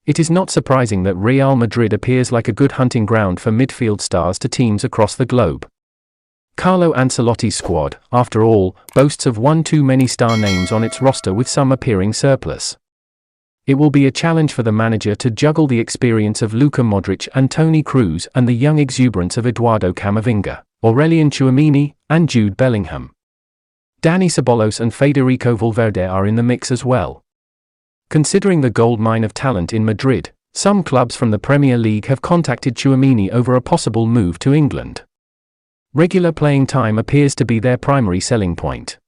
It is not surprising that Real Madrid appears like a good hunting ground for midfield stars to teams across the globe. Carlo Ancelotti's squad, after all, boasts of one too many star names on its roster, with some appearing surplus. It will be a challenge for the manager to juggle the experience of Luka Modric and Toni Kroos and the young exuberance of Eduardo Camavinga, Aurelien Tchouaméni, and Jude Bellingham. Dani Ceballos and Federico Valverde are in the mix as well. Considering the goldmine of talent in Madrid, some clubs from the Premier League have contacted Tchouaméni over a possible move to England. Regular playing time appears to be their primary selling point.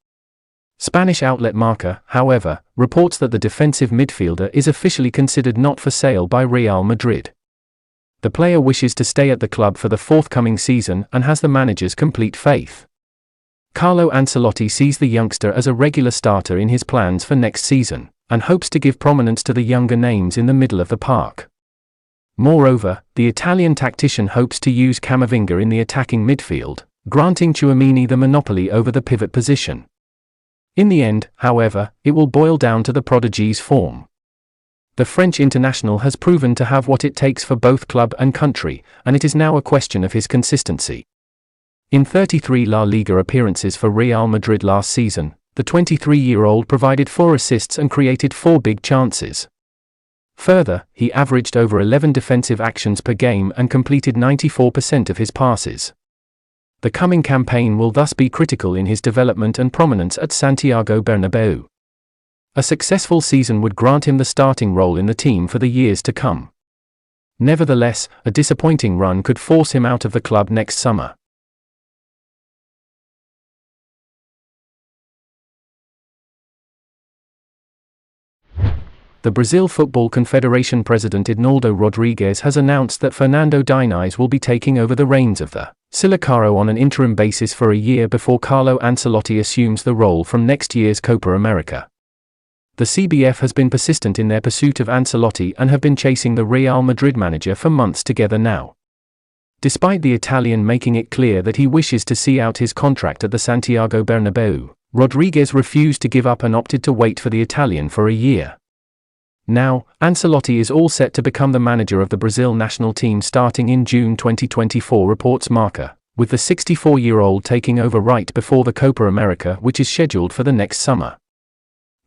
Spanish outlet Marca, however, reports that the defensive midfielder is officially considered not for sale by Real Madrid. The player wishes to stay at the club for the forthcoming season and has the manager's complete faith. Carlo Ancelotti sees the youngster as a regular starter in his plans for next season, and hopes to give prominence to the younger names in the middle of the park. Moreover, the Italian tactician hopes to use Camavinga in the attacking midfield, granting Tchouaméni the monopoly over the pivot position. In the end, however, it will boil down to the prodigy's form. The French international has proven to have what it takes for both club and country, and it is now a question of his consistency. In 33 La Liga appearances for Real Madrid last season, the 23-year-old provided 4 assists and created 4 big chances. Further, he averaged over 11 defensive actions per game and completed 94% of his passes. The coming campaign will thus be critical in his development and prominence at Santiago Bernabeu. A successful season would grant him the starting role in the team for the years to come. Nevertheless, a disappointing run could force him out of the club next summer. The Brazil Football Confederation president Ednaldo Rodrigues has announced that Fernando Diniz will be taking over the reins of the Silicaro on an interim basis for a year before Carlo Ancelotti assumes the role from next year's Copa America. The CBF has been persistent in their pursuit of Ancelotti and have been chasing the Real Madrid manager for months together now. Despite the Italian making it clear that he wishes to see out his contract at the Santiago Bernabeu, Rodrigues refused to give up and opted to wait for the Italian for a year. Now, Ancelotti is all set to become the manager of the Brazil national team starting in June 2024, reports Marca, with the 64-year-old taking over right before the Copa America, which is scheduled for the next summer.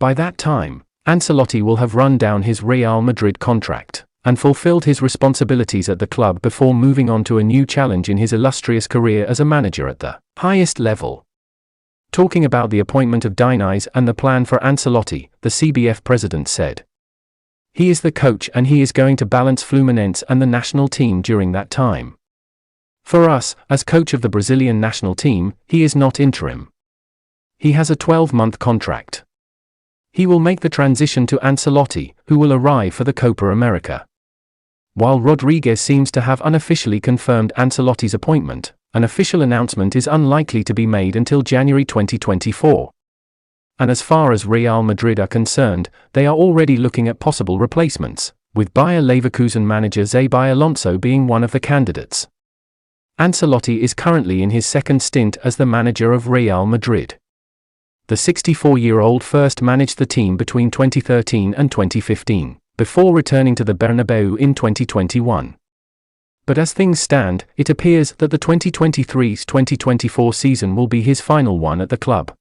By that time, Ancelotti will have run down his Real Madrid contract and fulfilled his responsibilities at the club before moving on to a new challenge in his illustrious career as a manager at the highest level. Talking about the appointment of Diniz and the plan for Ancelotti, the CBF president said, "He is the coach and he is going to balance Fluminense and the national team during that time. For us, as coach of the Brazilian national team, he is not interim. He has a 12-month contract. He will make the transition to Ancelotti, who will arrive for the Copa America." While Rodrigues seems to have unofficially confirmed Ancelotti's appointment, an official announcement is unlikely to be made until January 2024. And as far as Real Madrid are concerned, they are already looking at possible replacements, with Bayer Leverkusen manager Xabi Alonso being one of the candidates. Ancelotti is currently in his second stint as the manager of Real Madrid. The 64-year-old first managed the team between 2013 and 2015, before returning to the Bernabeu in 2021. But as things stand, it appears that the 2023-2024 season will be his final one at the club.